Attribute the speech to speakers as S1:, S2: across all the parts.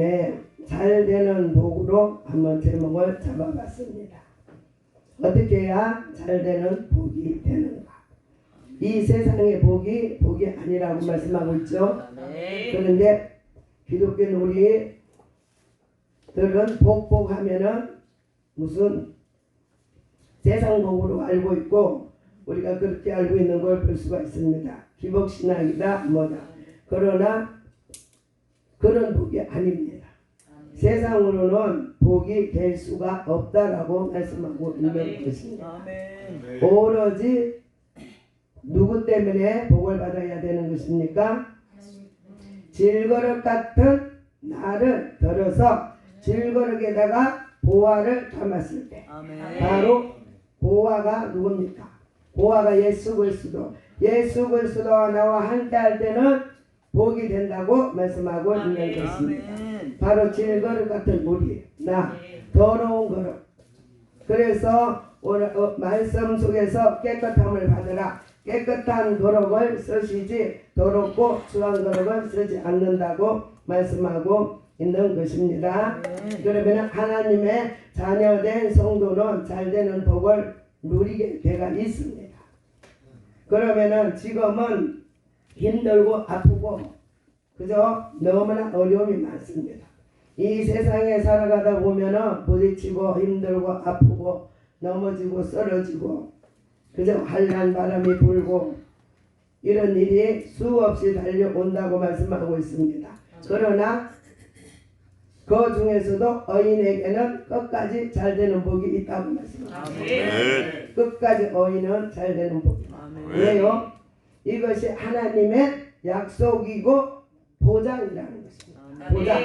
S1: 때문에 잘 되는 복으로 한번 제목을 잡아봤습니다. 어떻게 해야 잘 되는 복이 되는가? 이 세상의 복이 아니라고 말씀하고 있죠. 그런데 기독교는 우리들은 복하면은 무슨 세상 복으로 알고 있고 우리가 그렇게 알고 있는 걸 볼 수가 있습니다. 기복신앙이다 뭐다. 그러나 그런 복이 아닙니다. 세상으로는 복이 될 수가 없다라고 말씀하고 있는 것입니다. 오로지 누구 때문에 복을 받아야 되는 것입니까? 질거릇 같은 나를 들어서 질거릇에다가 보화를 담았을 때 바로 보화가 누굽니까? 보화가 예수 그리스도. 예수 그리스도와 나와 함께 할 때는 복이 된다고 말씀하고 있는 것입니다. 바로 질거릇 같은 우리 나 더러운 거릇. 그래서 오늘 말씀 속에서 깨끗함을 받으라. 깨끗한 거룩을 쓰시지 더럽고 추한 거룩을 쓰지 않는다고 말씀하고 있는 것입니다. 그러면 하나님의 자녀된 성도는 잘되는 복을 누리게 되가 있습니다. 그러면은 지금은 힘들고 아프고 그저 너무나 어려움이 많습니다. 이 세상에 살아가다 보면은 부딪히고 힘들고 아프고 넘어지고 쓰러지고 그저 환난 바람이 불고 이런 일이 수없이 달려온다고 말씀하고 있습니다. 그러나 그 중에서도 어인에게는 끝까지 잘되는 복이 있다고 말씀합니다. 끝까지 어인은 잘되는 복입니다. 왜요? 이것이 하나님의 약속이고 보장이라는 것입니다. 보장.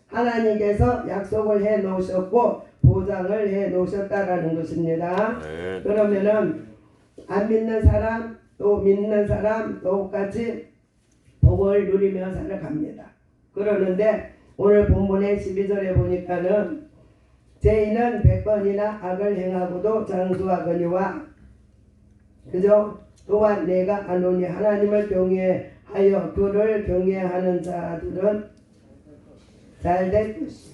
S1: 하나님께서 약속을 해 놓으셨고 보장을 해 놓으셨다라는 것입니다. 그러면은 안 믿는 사람 또 믿는 사람 똑같이 복을 누리며 살아갑니다. 그러는데 오늘 본문의 12절에 보니까는 죄인은 100번이나 악을 행하고도 장수하거니와 그저 또한 내가 아노니 하나님을 경외하여 그를 경외하는 자들은 잘될 것이요.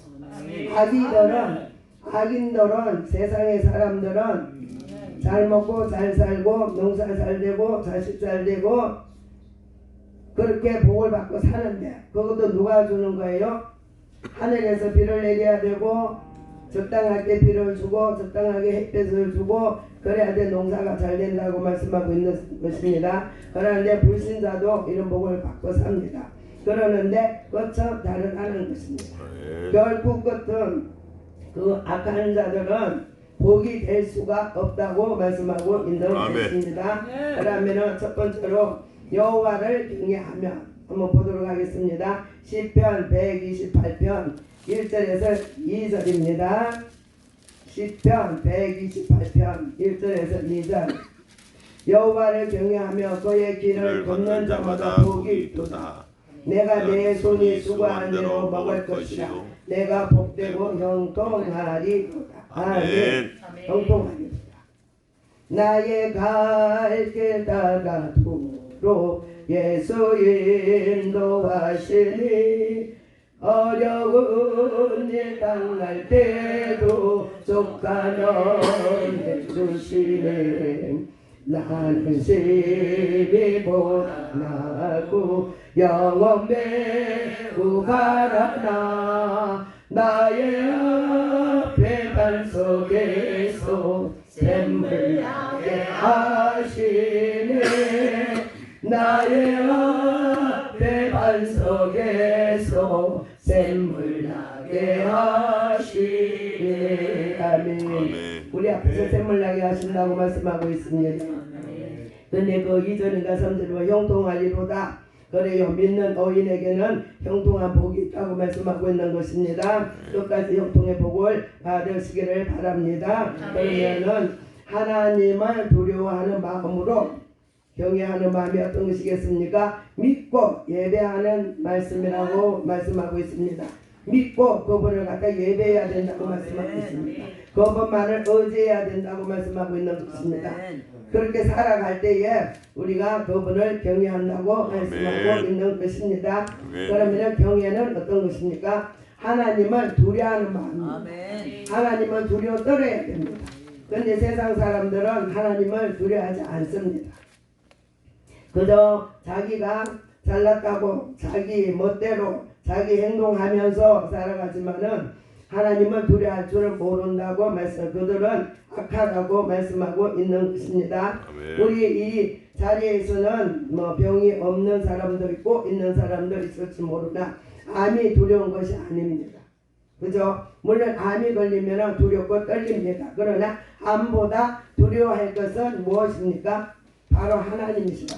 S1: 악인들은 세상의 사람들은 잘 먹고 잘 살고 농사 잘 되고 자식 잘 되고 그렇게 복을 받고 사는데 그것도 누가 주는 거예요? 하늘에서 비를 내려야 되고 적당하게 비를 주고 적당하게 햇볕을 주고 그래야 돼 농사가 잘 된다고 말씀하고 있는 것입니다. 그런데 불신자도 이런 복을 받고 삽니다. 그러는데 끝은 다르다는 것입니다. 결국 끝은 그 악한 자들은 복이 될 수가 없다고 말씀하고 있는 것입니다. 그러면 첫 번째로 여호와를 경외하며 한번 보도록 하겠습니다. 시편 128편 1절에서 2절입니다. 시편 128편 1절에서 2절 여호와를 경외하며 그의 길을 걷는 자마다 복이 있도다. 내가 내 손이 수고한 대로 먹을 것이라. 내가 복되고 형통하리로다. 아멘. 형통하리로다. 나의 갈 길 따라 도로 예수 인도하시니 어려운 일 당할 때도 족하면 해주시네. 나는 심히 보나고 영원 매우 바라나. 나의 앞에 반석에서 샘물 나게 하시네. 나의 앞에 반석에서 샘물 나게 하시네. 아멘. 우리 앞에서 샘물 나게 하신다고 말씀하고 있습니다. 근데 그 2절인가 3절은 형통하리로다. 그래요. 믿는 어인에게는 형통한 복이 있다고 말씀하고 있는 것입니다. 끝까지 형통의 복을 받으시기를 바랍니다. 그러면은 하나님을 두려워하는 마음으로 경외하는 마음이 어떤 것이겠습니까? 믿고 예배하는 말씀이라고 말씀하고 있습니다. 믿고 그분을 갖다 예배해야 된다고 말씀하고 있습니다. 그분만을 의지해야 된다고 말씀하고 있는 것입니다. 그렇게 살아갈 때에 우리가 그분을 경외한다고 말씀하고 있는 것입니다. 그러면 경외는 어떤 것입니까? 하나님을 두려워하는 마음입니다. 하나님을 두려워 떨어야 됩니다. 그런데 세상 사람들은 하나님을 두려워하지 않습니다. 그저 자기가 잘났다고 자기 멋대로 자기 행동하면서 살아가지만은 하나님을 두려워할 줄을 모른다고 말씀. 그들은 악하다고 말씀하고 있는 것입니다. 우리 이 자리에서는 뭐 병이 없는 사람도 있고 있는 사람도 있을지 모르나 암이 두려운 것이 아닙니다. 그죠? 물론 암이 걸리면 두렵고 떨립니다. 그러나 암보다 두려워할 것은 무엇입니까? 바로 하나님이시다.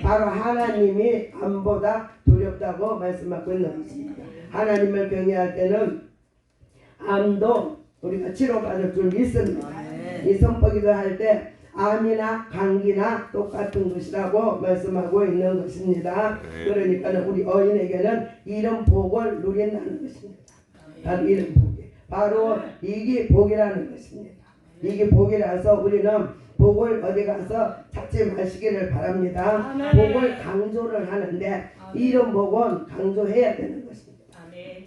S1: 바로 하나님이 암보다 두렵다고 말씀하고 있는 것입니다. 하나님을 경외할 때는 암도 우리가 치료받을 줄 믿습니다. 이 선포기도 할 때 암이나 감기나 똑같은 것이라고 말씀하고 있는 것입니다. 그러니까 우리 어인에게는 이런 복을 누린다는 것입니다. 바로 이런 복이. 바로 이게 복이라는 것입니다. 이게 복이라서 우리는 복을 어디 가서 찾지 마시기를 바랍니다. 복을 강조를 하는데 이런 복은 강조해야 되는 것입니다.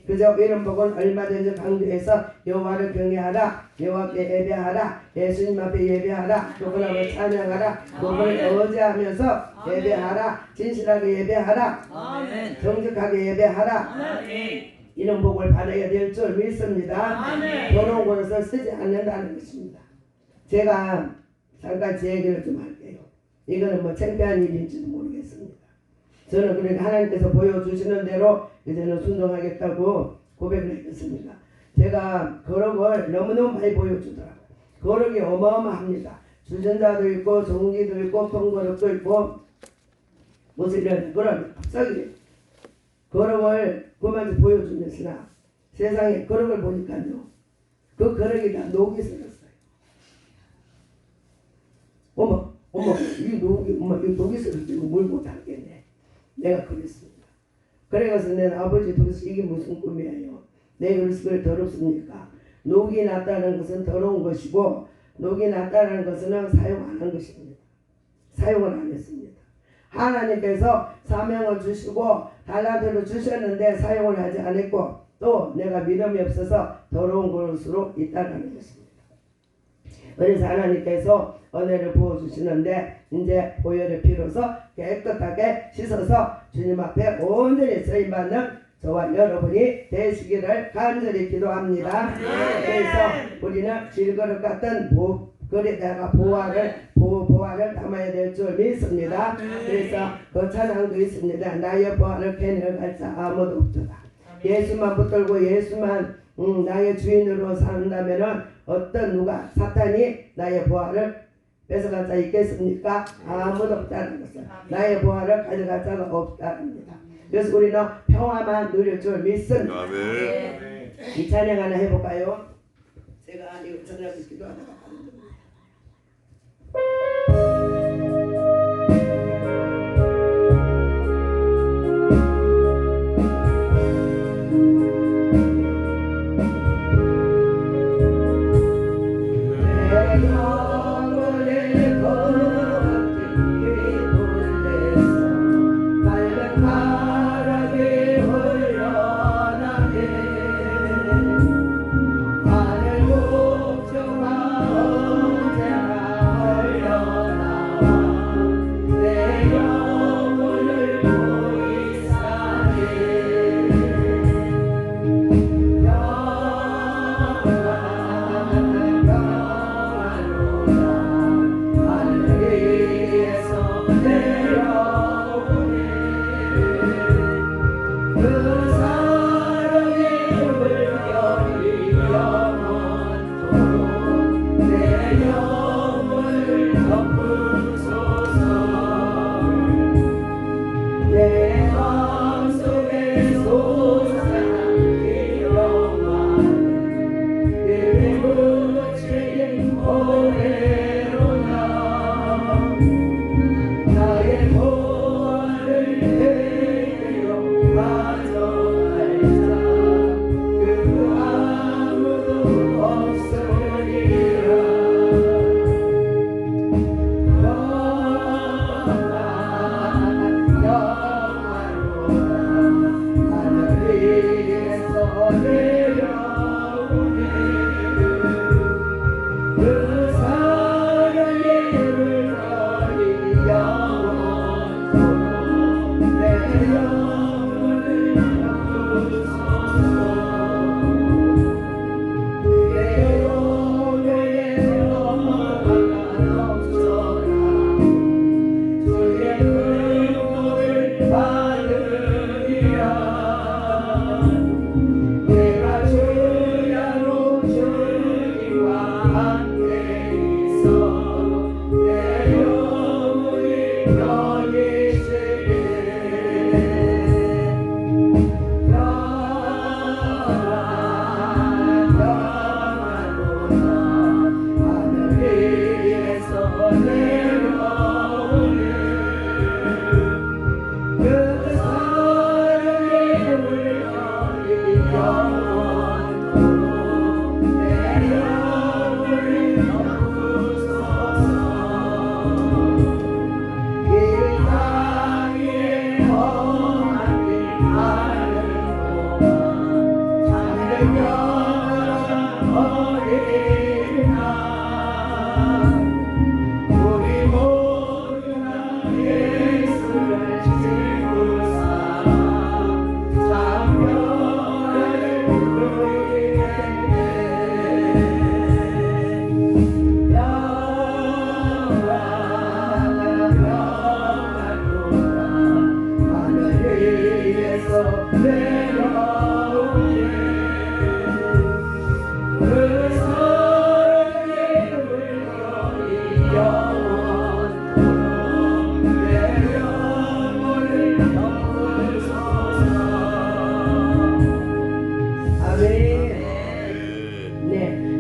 S1: 그저 이런 복은 얼마든지 강조해서 여호와를 경외하라, 여호와께 예배하라, 예수님 앞에 예배하라, 그분하고 찬양하라, 그분을 의지하면서 예배하라, 진실하게 예배하라, 정직하게 예배하라. 이런 복을 받아야 될 줄 믿습니다. 더러운 것을 쓰지 않는다는 것입니다. 제가 잠깐 제 얘기를 좀 할게요. 이거는 뭐 창피한 일인지도 모르겠습니다. 저는 그러니까 하나님께서 보여주시는 대로 이제는 순종하겠다고 고백을 했습니다. 제가 거룩을 너무너무 많이 보여주더라고요. 거룩이 어마어마합니다. 주전자도 있고 종기도 있고 통거룩도 있고 무슨 이런 그런 갑자기 거룩을 그만 보여주면서나 세상에 거룩을 보니까요. 그 거룩이 다 녹이 슬었어요. 어머, 이 녹이 슬었어. 뭘 못하겠네. 내가 그랬습니다. 그래서 내는 아버지 도대체 이게 무슨 꿈이에요? 내 그릇이 더럽습니까? 녹이 났다는 것은 더러운 것이고 녹이 났다는 것은 사용 안 한 것입니다. 사용을 안 했습니다. 하나님께서 사명을 주시고 달란트를 주셨는데 사용을 하지 않았고 또 내가 믿음이 없어서 더러운 것으로 있다는 것입니다. 그래서 하나님께서 은혜를 부어주시는데 이제 보혈의 피로서 깨끗하게 씻어서 주님 앞에 온전히 쓰임받는 저와 여러분이 되시기를 간절히 기도합니다. 그래서 우리는 질그릇 같은 그릇에다가 보화를 담아야 될 줄 믿습니다. 그래서 그 찬양도 있습니다. 나의 보화를 캐내갈 자 아무도 없도다. 예수만 붙들고 예수만 나의 주인으로 산다면은 어떤 누가 사탄이 나의 보화를 뺏어갈 자 있겠습니까? 아무도 없다는 것은 나의 보화를 가져갈 자가 없다입니다. 그래서 우리는 평화만 누릴 줄 믿습니다. 이 찬양 하나 해볼까요? 제가 이거 전에 기도하다가 나의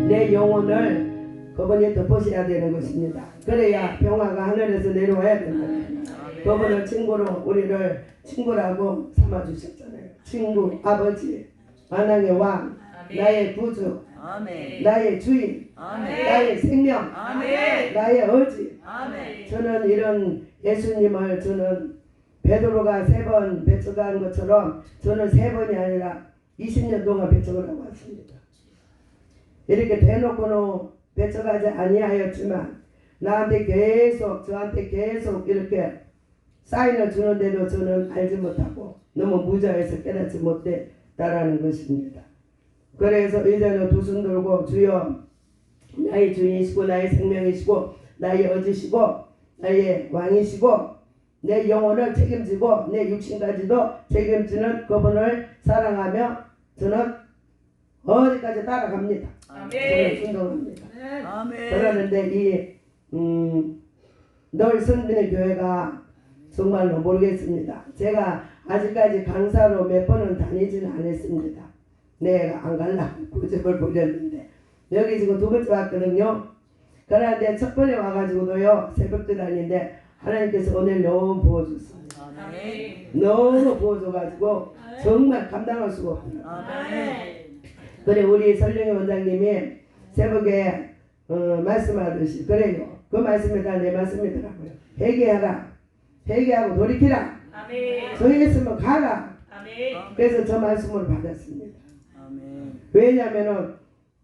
S1: 내 영혼을 그분이 덮으셔야 되는 것입니다. 그래야 평화가 하늘에서 내려와야 된다. 그분은 친구로 우리를 친구라고 삼아주셨잖아요. 친구, 아버지, 만왕의 왕, 나의 구주, 나의 주인, 나의 생명, 나의 어지. 저는 이런 예수님을 저는 베드로가 3번 배척한 것처럼 저는 3번이 아니라 20년 동안 배척을 하고 왔습니다. 이렇게 대놓고는 배척하지 아니하였지만 나한테 계속 저한테 계속 이렇게 사인을 주는데도 저는 알지 못하고 너무 무자해서 깨닫지 못했다라는 것입니다. 그래서 이제는 두 손 들고 주여 나의 주인이시고 나의 생명이시고 나의 어지시고 나의 왕이시고 내 영혼을 책임지고 내 육신까지도 책임지는 그분을 사랑하며 저는 어디까지 따라갑니다. 저는 순종합니다. 그러는데 늘 선빈의 교회가 정말로 모르겠습니다. 제가 아직까지 강사로 몇 번은 다니지는 않았습니다. 내가 안 가려고 고집을 부렸는데 여기 지금 2번째 왔거든요. 그런데 첫 번에 와가지고도요 새벽도 다니는데 하나님께서 오늘 너무 부어줬습니다. 너무 부어줘가지고 정말 감당할 수가 없어요. 그래 우리 설령희 원장님이 새벽에 말씀하듯이 그래요. 그 말씀이 다 내 말씀이더라고요. 회개하라. 회개하고 돌이키라. 정했으면 가라. 그래서 저 말씀을 받았습니다. 왜냐하면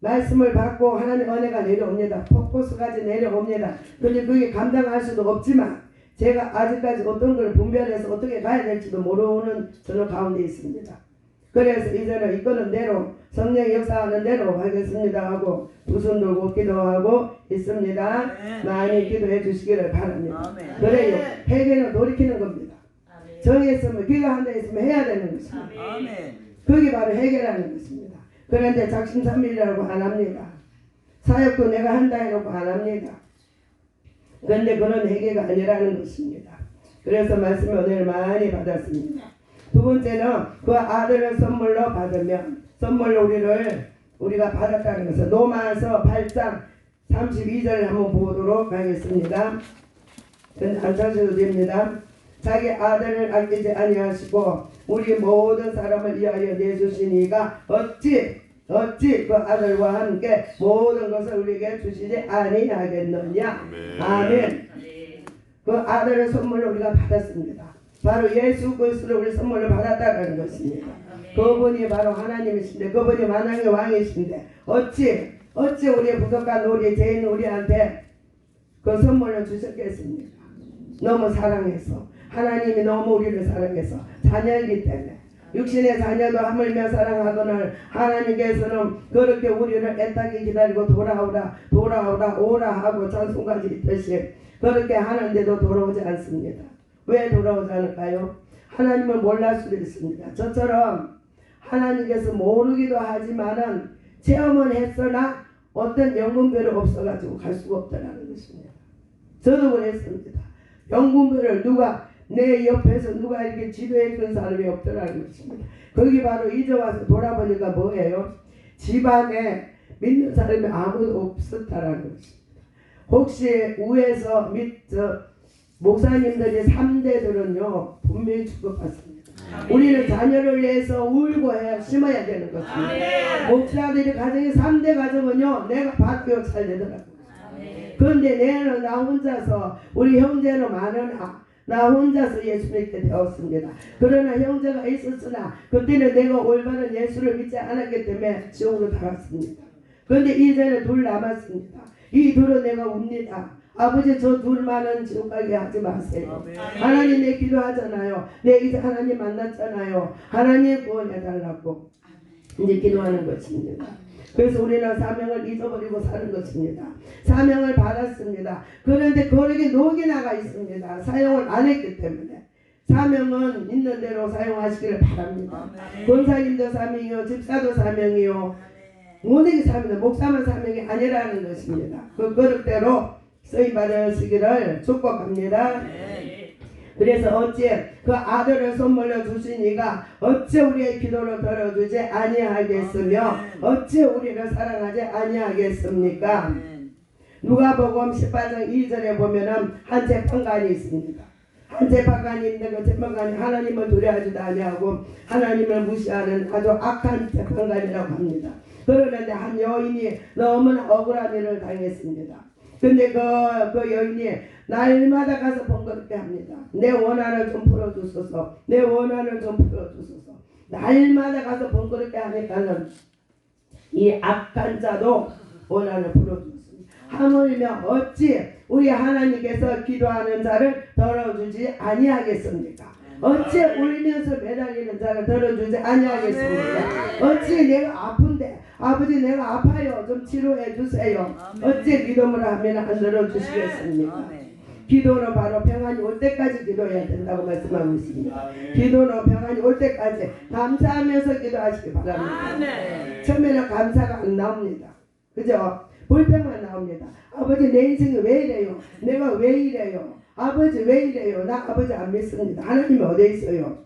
S1: 말씀을 받고 하나님 은혜가 내려옵니다. 폭포수까지 내려옵니다. 그런데 그게 감당할 수도 없지만 제가 아직까지 어떤 걸 분별해서 어떻게 가야 될지도 모르는 저는 가운데 있습니다. 그래서 이제는 이끄는 대로 성령이 역사하는 대로 하겠습니다 하고 두 손 들고 기도하고 있습니다. 많이 기도해 주시기를 바랍니다. 그래요. 회개는 돌이키는 겁니다. 정했으면 기가 한다 했으면 해야 되는 것입니다. 그게 바로 회개라는 것입니다. 그런데 작심삼일이라고 안 합니다. 사역도 내가 한다 해놓고 안 합니다. 그런데 그런 회개가 아니라는 것입니다. 그래서 말씀을 오늘 많이 받았습니다. 두 번째는 그 아들을 선물로 받으면 선물로 우리가 받았다는 것은 로마서 8장 32절을 한번 보도록 하겠습니다. 안 찾으셔도 됩니다. 자기 아들을 아끼지 아니하시고 우리 모든 사람을 위하여 내주시니가 어찌 그 아들과 함께 모든 것을 우리에게 주시지 아니하겠느냐. 아멘. 그 아들의 선물을 우리가 받았습니다. 바로 예수 그리스도를 우리 선물로 받았다는 것입니다. 그분이 바로 하나님이신데 그분이 만왕의 왕이신데 어찌 우리의 부족한 우리 죄인 우리한테 그 선물을 주셨겠습니까? 너무 사랑해서 하나님이 너무 우리를 사랑해서 자녀이기 때문에 육신의 자녀도 하물며 사랑하거늘 하나님께서는 그렇게 우리를 애타게 기다리고 돌아오라 오라 하고 찬송까지 있듯이 그렇게 하는데도 돌아오지 않습니다. 왜 돌아오지 않을까요? 하나님을 몰랄 수도 있습니다. 저처럼 하나님께서 모르기도 하지만은 체험은 했으나 어떤 연분별이 없어가지고 갈 수가 없다는 것입니다. 저도 그랬습니다. 연분별을 내 옆에서 누가 이렇게 지도해 준 사람이 없더라는 것입니다. 거기 바로 이제 와서 돌아보니까 뭐예요? 집안에 믿는 사람이 아무도 없었다라는 것입니다. 혹시 위에서 목사님들이 3대들은요 분명히 축복받습니다. 우리는 자녀를 위해서 울고 심어야 되는 것입니다. 목사들이 가정이 3대 가정은요 내가 받고 잘 되더라고요. 그런데 내는 나 혼자서 우리 형제는 많으나 나 혼자서 예수 믿게 되었습니다. 그러나 형제가 있었으나 그때는 내가 올바른 예수를 믿지 않았기 때문에 지옥으로 들어갔습니다. 그런데 이제는 둘 남았습니다. 이 둘은 내가 웁니다. 아버지 저 둘만은 지옥 가게 하지 마세요. 하나님 내 기도하잖아요. 내 이제 하나님 만났잖아요. 하나님 구원해달라고 이제 기도하는 것입니다. 그래서 우리는 사명을 잊어버리고 사는 것입니다. 사명을 받았습니다. 그런데 거기에 녹이 나가 있습니다. 사용을 안 했기 때문에. 사명은 있는 대로 사용하시기를 바랍니다. 권사님도 사명이요 집사도 사명이요 모든 사명은 목사만 사명이 아니라는 것입니다. 그 그릇대로 쓰임 받으시기를 축복합니다. 그래서 어찌 그 아들을 선물로 주시니가 어찌 우리의 기도를 들어주지 아니하겠으며 어찌 우리를 사랑하지 아니하겠습니까? 누가복음 18장 2절에 보면은 한 재판관이 있습니다. 한 재판관이 있는데 그 재판관이 하나님을 두려워하지도 아니하고 하나님을 무시하는 아주 악한 재판관이라고 합니다. 그러는데 한 여인이 너무나 억울한 일을 당했습니다. 근데 그 여인이 날마다 가서 번거롭게 합니다. 내 원한을 좀 풀어주소서. 내 원한을 좀 풀어주소서. 날마다 가서 번거롭게 하니까는 이 악한 자도 원한을 풀어주습니다. 하물며 어찌 우리 하나님께서 기도하는 자를 덜어주지 아니하겠습니까? 어찌 울면서 매달리는 자를 들어주지 아니하겠습니까? 어찌 내가 아픈데 아버지 내가 아파요 좀 치료해 주세요. 어찌 기도를 하면 안 들어주시겠습니까? 기도는 바로 평안이 올 때까지 기도해야 된다고 말씀하고 있습니다. 기도는 평안이 올 때까지 감사하면서 기도하시기 바랍니다. 처음에는 감사가 안 나옵니다. 그죠? 불평만 나옵니다. 아버지 내 인생이 왜 이래요? 내가 왜 이래요? 아버지 왜 이래요? 나 아버지 안 믿습니다. 하나님이 어디 있어요?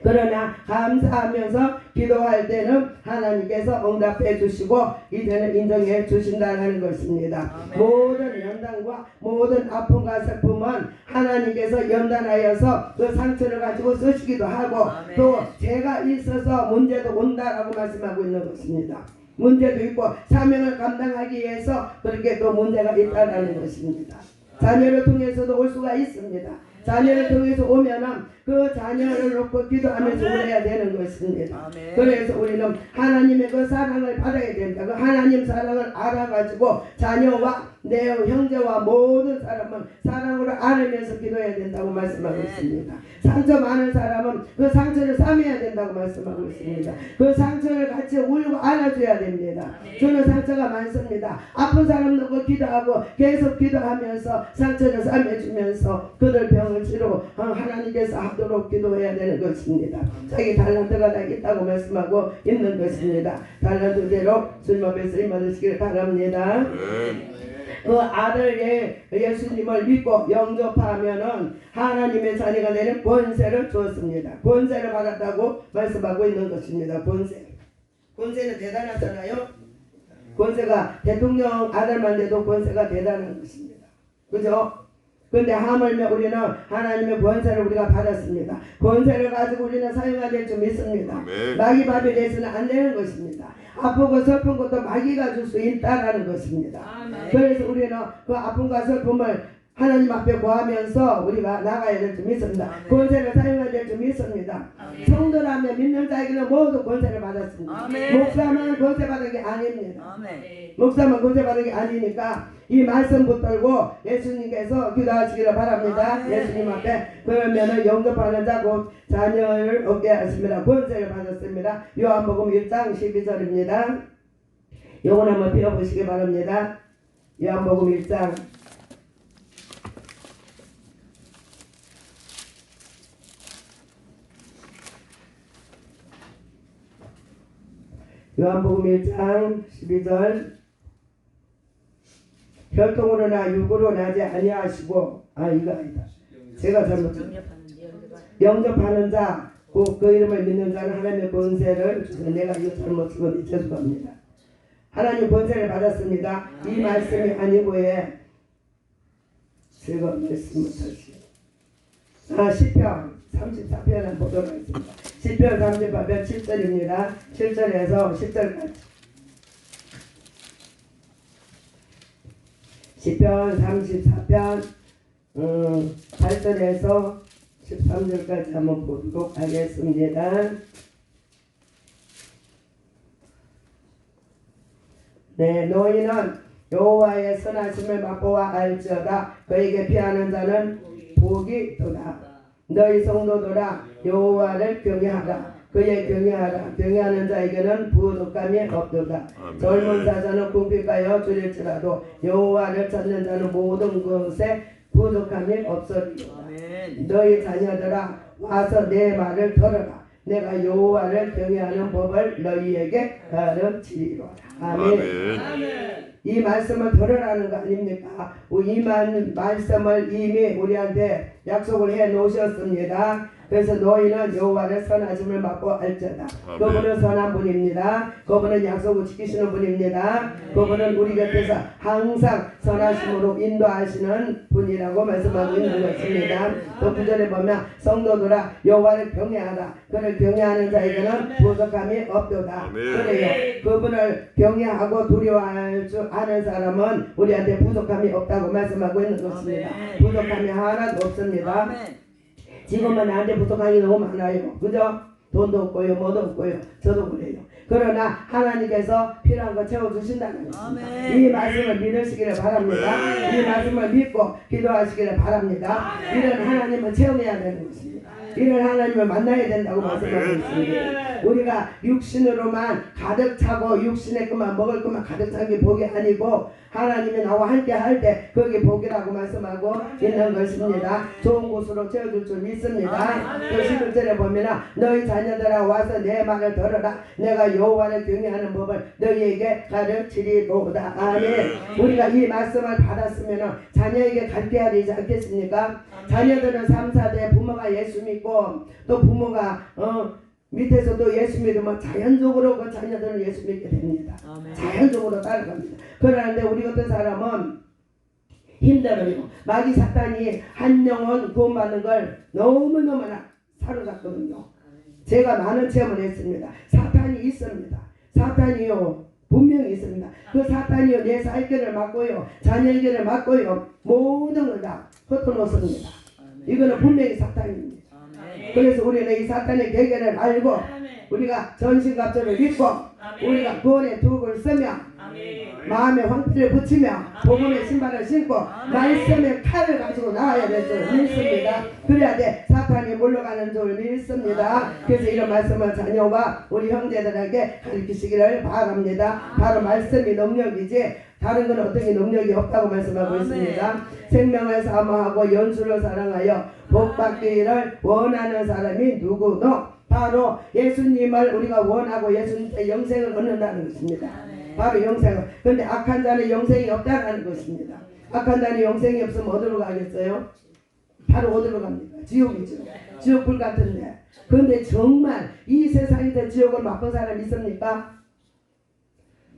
S1: 그러나 감사하면서 기도할 때는 하나님께서 응답해 주시고 이제는 인정해 주신다는 것입니다. 모든 연단과 모든 아픔과 슬픔은 하나님께서 연단하여서 그 상처를 가지고 쓰시기도 하고 또 죄가 있어서 문제도 온다라고 말씀하고 있는 것입니다. 문제도 있고 사명을 감당하기 위해서 그렇게 또 문제가 있다는 것입니다. 자녀를 통해서도 올 수가 있습니다. 자녀를 통해서 오면은 그 자녀를 놓고 기도하면서 울어야 되는 것입니다. 그래서 우리는 하나님의 그 사랑을 받아야 된다. 그 하나님 사랑을 알아가지고 자녀와 내 형제와 모든 사람은 사랑으로 안으면서 기도해야 된다고 말씀하고 있습니다. 상처 많은 사람은 그 상처를 싸매야 된다고 말씀하고 있습니다. 그 상처를 같이 울고 안아줘야 됩니다. 저는 상처가 많습니다. 아픈 사람 놓고 기도하고 계속 기도하면서 상처를 싸매주면서 그들 병을 치료 하나님께서 하도록 기도해야 되는 것입니다. 자기 달란트가 다 있다고 말씀하고 있는 것입니다. 달란트대로 술먹에 쓰임 받으시길 바랍니다. 그 아들 예수님을 믿고 영접하면은 하나님의 자녀가 되는 권세를 주었습니다. 권세를 받았다고 말씀하고 있는 것입니다. 권세는 대단하잖아요. 권세가 대통령 아들만 돼도 권세가 대단한 것입니다. 그죠? 근데 하물며 우리는 하나님의 권세를 우리가 받았습니다. 권세를 가지고 우리는 사용해야 될 줄 믿습니다. 마귀 밥이 돼서는 안 되는 것입니다. 아프고 슬픈 것도 마귀가 줄 수 있다라는 것입니다. 그래서 우리는 그 아픔과 슬픔을 하나님 앞에 구하면서 우리가 나가야 될 점이 있습니다. 권세를 사용해야 될 점이 있습니다. 성도라면 믿는 자에게는 모두 권세를 받았습니다. 목사만 권세 받은 게 아닙니다. 목사만 권세 받은 게 아니니까 이 말씀 붙들고 예수님께서 기도하시기를 바랍니다. 예수님 앞에 그러면은 영접하는 자 곧 자녀를 얻게 하십니다. 권세를 받았습니다. 요한복음 1장 12절입니다. 요건 한번 배워보시기 바랍니다. 요한복음 1장 요한복음 1장 12절 혈통으로나 육으로 나지 아니하시고 이거 아니다. 제가 잘못했습니다. 영접하는 자, 그 이름을 믿는 자는 하나님의 권세를 주셔서 내가 이거 잘못 쓰고 죄송합니다. 하나님 권세를 받았습니다. 이 말씀이 아니고에 제가 말씀을 다시 시편 34편 한번 보도록 하겠습니다. 시편 34편 7절입니다. 7절에서 10절까지 시편 34편 8절에서 13절까지 한번 보도록 하겠습니다. 네, 너희는 여호와의 선하심을 맛보아 알지어다. 그에게 피하는 자는 복이 있도다. 너희 성도들아 여호와를 경외하라. 그의 경외하라. 경외하는 자에게는 부족함이 없도다. 젊은 사자는 궁핍하여 줄일지라도 여호와를 찾는 자는 모든 것에 부족함이 없으리로다. 너희 자녀들아 와서 내 말을 들어라. 내가 여호와를 경외하는 법을 너희에게 가르치리로다. 아멘. 이 말씀을 들으라는 거 아닙니까? 이 말씀을 이미 우리한테 약속을 해 놓으셨습니다. 그래서 너희는 여호와의 선하심을 맛보 알지어다. 그분은 선한 분입니다. 그분은 약속을 지키시는 분입니다. 그분은 우리 곁에서 항상 선하심으로 인도하시는 분이라고 말씀하고 있는 것입니다. 또 9절에 보면 성도들아 여호와를 경외하라. 그를 경외하는 자에게는 부족함이 없도다. 그래요. 그분을 경외하고 두려워할 줄 아는 사람은 우리한테 부족함이 없다고 말씀하고 있는 것입니다. 부족함이 하나도 없습니다. 지금은 나한테 부족한 게 너무 많아요. 그죠? 돈도 없고요, 뭐도 없고요. 저도 그래요. 그러나 하나님께서 필요한 거 채워주신다는 것입니다. 이 말씀을 믿으시기를 바랍니다. 이 말씀을 믿고 기도하시기를 바랍니다. 이런 하나님을 체험해야 되는 것입니다. 이런 하나님을 만나야 된다고 말씀하고 있습니다. 우리가 육신으로만 가득 차고 육신의 것만 먹을 것만 가득 찬 게 복이 아니고 하나님이 나와 함께 할 때 그게 복이라고 말씀하고 있는 것입니다. 좋은 곳으로 채워줄 줄 믿습니다. 또 11절에 보면 너희 자녀들아 와서 내 말을 들어라. 내가 여호와를 경외하는 법을 너희에게 가르치리로다. 아멘. 우리가 이 말씀을 받았으면 자녀에게 가르쳐야 되지 않겠습니까? 자녀들은 3, 4대 부모가 예수 믿고 또 부모가 밑에서도 예수 믿으면 자연적으로 그 자녀들은 예수 믿게 됩니다. 자연적으로 따라갑니다. 그런데 우리 같은 사람은 힘들어요. 마귀 사탄이 한 영혼 구원받는 걸 너무너무나 사로잡거든요. 제가 많은 체험을 했습니다. 사탄이 있습니다. 사탄이요 분명히 있습니다. 그 사탄이요 내 살길을 막고요 자녀에게를 막고요 모든 걸 다 흩어놓습니다. 이거는 분명히 사탄입니다. 그래서 우리는 이 사탄의 계계를 알고 우리가 전신갑주를 입고 우리가 구원의 두을 쓰며 마음에 황피를 붙이며 복음의 신발을 신고 말씀의 칼을 가지고 나와야 될 줄 믿습니다. 그래야 돼 사탄이 물러가는 줄 믿습니다. 그래서 이런 말씀을 자녀와 우리 형제들에게 가르치시기를 바랍니다. 바로 말씀이 능력이지 다른 건 어떤 게 능력이 없다고 말씀하고 있습니다. 생명을 사모하고 연수를 사랑하여 복받기를 원하는 사람이 누구노? 바로 예수님을 우리가 원하고 예수님의 영생을 얻는다는 것입니다. 바로 영생을. 그런데 악한 자는 영생이 없다는 것입니다. 악한 자는 영생이 없으면 어디로 가겠어요? 바로 어디로 갑니까? 지옥이죠. 지옥불 같은데. 그런데 정말 이 세상에서 지옥을 맛본 사람 있습니까?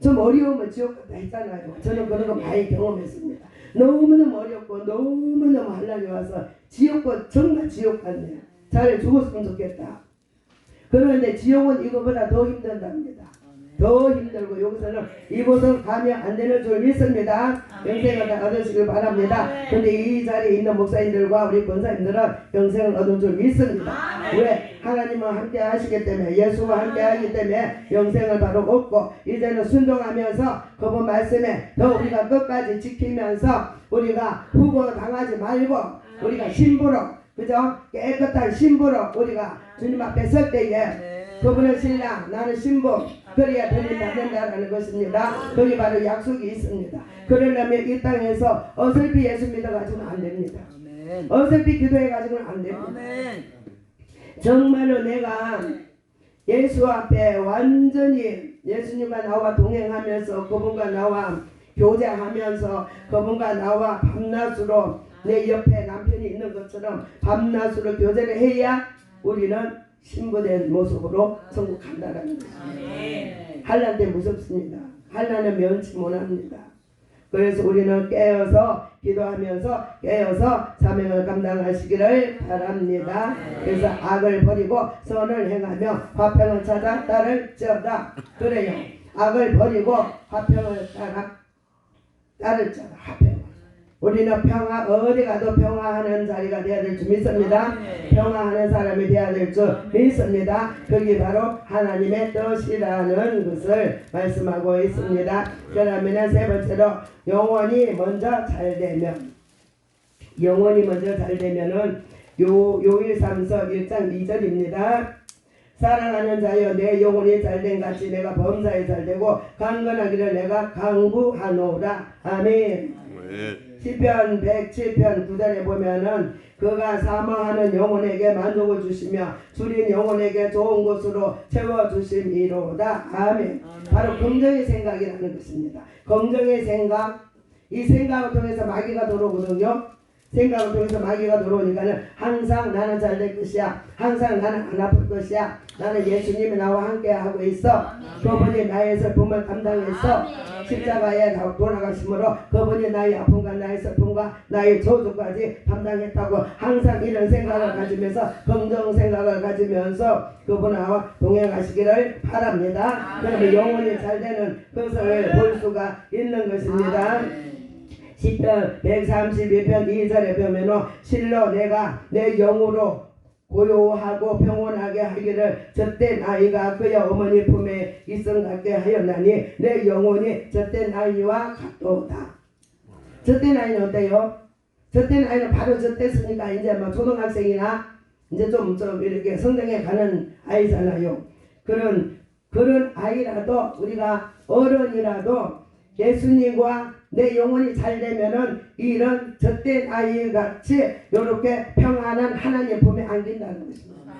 S1: 좀 어려우면 지옥 같다 했잖아요. 저는 그런 거 많이 경험했습니다. 너무너무 어렵고 너무너무 한란이 와서 지옥과 정말 지옥 같네요. 잘 죽었으면 좋겠다. 그런데 지옥은 이거보다 더 힘든답니다. 더 힘들고 여기서는 이곳은 가면 안 되는 줄 믿습니다. 영생을 얻으시길 바랍니다. 근데 이 자리에 있는 목사님들과 우리 권사님들은 영생을 얻은 줄 믿습니다. 왜? 하나님은 함께 하시기 때문에, 예수와 함께 하기 때문에 영생을 바로 얻고, 이제는 순종하면서 그분 말씀에 더 우리가 끝까지 지키면서 우리가 후보 당하지 말고 우리가 신부로, 그죠? 깨끗한 신부로 우리가 주님 앞에 설 때에 그분은 신랑, 나는 신부, 그래야 돈이 받는다라는 것입니다. 거기 바로 약속이 있습니다. 그러려면 이 땅에서 어설피 예수 믿어가지고는 안 됩니다. 어설피 기도해가지고는 안 됩니다. 정말로 내가 예수 앞에 완전히 예수님과 나와 동행하면서 그분과 나와 교제하면서 그분과 나와 밤낮으로 내 옆에 남편이 있는 것처럼 밤낮으로 교제를 해야 우리는 신부된 모습으로 천국 간다라는 것입니다. 환난 때 무섭습니다. 환난은 면치 못합니다. 그래서 우리는 깨어서 기도하면서 깨어서 사명을 감당하시기를 바랍니다. 그래서 악을 버리고 선을 행하며 화평을 찾아 따를지어다. 그래요. 악을 버리고 화평을 따를지어다. 화평. 우리는 평화, 어디 가도 평화하는 자리가 되어야 될 줄 믿습니다. 평화하는 사람이 되어야 될 줄 믿습니다. 그게 바로 하나님의 뜻이라는 것을 말씀하고 있습니다. 그러면 세 번째로 영혼이 먼저 잘되면, 영혼이 먼저 잘되면은 요일삼서 1장 2절입니다. 사랑하는 자여, 내 영혼이 잘된 같이 내가 범사에 잘되고 강건하기를 내가 강구하노라. 아멘. 시편 107편 9절에 보면은 그가 사망하는 영혼에게 만족을 주시며 줄인 영혼에게 좋은 것으로 채워주심이로다. 아멘. 바로 긍정의 생각이라는 것입니다. 긍정의 생각, 이 생각을 통해서 마귀가 들어오거든요. 생각을 통해서 마귀가 들어오니까는 항상 나는 잘 될 것이야, 항상 나는 안 아플 것이야, 나는 예수님이 나와 함께 하고 있어, 그분이 나의 슬픔을 감당했어, 십자가에 돌아가심으로 그분이 나의 아픔과 나의 슬픔과 나의 저주까지 담당했다고 항상 이런 생각을 가지면서, 긍정 생각을 가지면서 그분하고 동행하시기를 바랍니다. 그러면 영혼이 잘 되는 것을 볼 수가 있는 것입니다. 시편 132편 2절에 보면은 실로 내가 내 영으로 고요하고 평온하게 하기를 젖된 아이가 그의 어머니 품에 있음 같게 하였나니 내 영혼이 젖된 아이와 같도다. 젖된 아이는 어때요? 젖된 아이는 바로 젖됐으니까 이제 뭐 초등학생이나 이제 좀 이렇게 성장해 가는 아이잖아요. 그런 아이라도, 우리가 어른이라도 예수님과 내 영혼이 잘 되면은 이런 젖된 아이 같이 요렇게 평안한 하나님 품에 안긴다는 것입니다.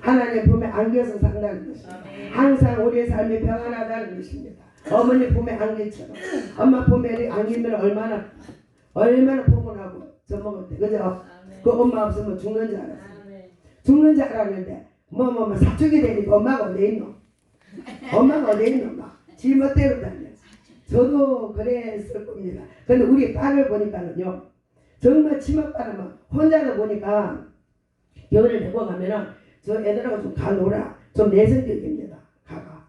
S1: 하나님 품에 안겨서 산다는 것입니다. 항상 우리의 삶이 평안하다는 것입니다. 어머니 품에 안기처럼. 엄마 품에 안기면 얼마나 평온하고 젖먹을 때, 그죠? 그 엄마 없으면 죽는 줄 알았어. 죽는 줄 알았는데 뭐 사축이 되니까 엄마가 어디 있노? 엄마가 어디 있노? 막 지 멋대로 다녀. 저도 그랬을 겁니다. 근데 우리 딸을 보니까는요, 정말 치맛바람은 혼자서 보니까 겨울을 데리고 가면은 저 애들하고 좀 가놀아. 좀 내성적입니다. 가가.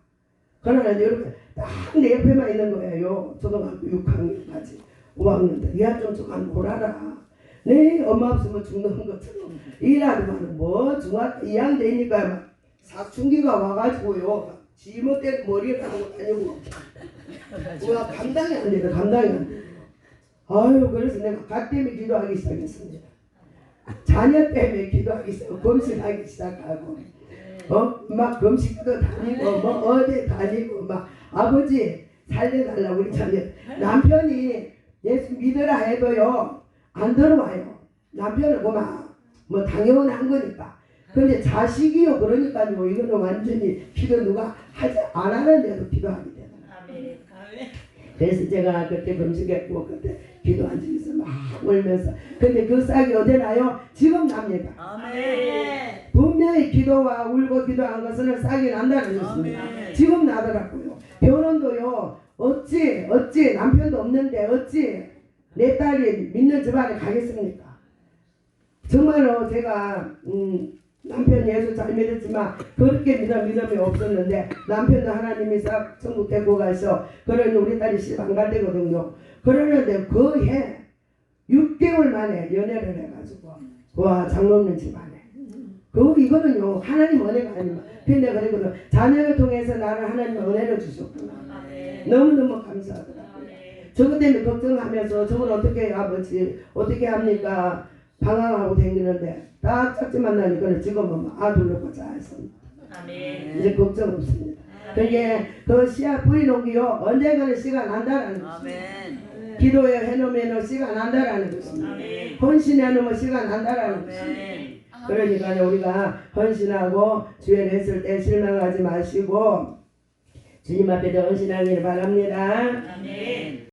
S1: 그러나 이렇게 딱 내 옆에만 있는 거예요. 초등학교 6학년까지 5학년들. 야, 좀 가놀아라. 네, 엄마 없으면 죽는 것처럼 일하더만 뭐 중학교 2학년 되니까 막 사춘기가 와가지고요. 지멋대로 머리를 하고 다니고. 와, 감당이 안 돼요. 감당이 안 돼요. 아유, 그래서 내가 갓 때문에 기도하기 시작했습니다. 자녀 때문에 기도하기 시작하고 검식하기 시작하고 막 검식도 다니고 뭐 어디 다니고 막 아버지 살려달라고 우리 자녀. 남편이 예수 믿으라 해도요 안 들어와요. 남편은 뭐 당연한 거니까. 근데 자식이요 그러니까요 이거는 완전히 기도 누가 하지 안 하는데도 기도하게 되는. 그래서 제가 그때 금식했고 그때 기도한 적이 있어 막 울면서. 근데 그 싹이 어디 나요? 지금 납니다. 아멘. 분명히 기도와 울고 기도한 것은 싹이 난다는 것입니다. 지금 나더라고요. 결혼도요 어찌 남편도 없는데 어찌 내 딸이 믿는 집안에 가겠습니까? 정말로 제가 남편 남편 예수 잘 믿었지만 그렇게 믿음이 없었는데 남편도 하나님이 싹 천국 데리고 가서 그러니 우리 딸이 시방 갈 때거든요. 그러는데 그 해 6개월 만에 연애를 해가지고 와 장로님 집안에 이거는요 하나님 은혜가 아닙니다. 근데 그러거든 자녀를 통해서 나를 하나님 은혜를 주셨구나. 너무너무 감사하더라고요. 저것 때문에 걱정하면서 저걸 어떻게 해요 아버지 어떻게 합니까 방황하고 다니는데 딱 짝지 만나니까 지금은 아들 놓고 잘 삽니다. 이제 걱정 없습니다. 그게 그 씨앗 뿌리 놓기요 언젠가는 씨가 난다라는 것입니다. 기도에 해놓으면 씨가 난다라는 것입니다. 헌신해 놓으면 씨가 난다라는 것입니다. 그러니까 우리가 헌신하고 주에 했을 때 실망하지 마시고 주님 앞에도 헌신하기를 바랍니다.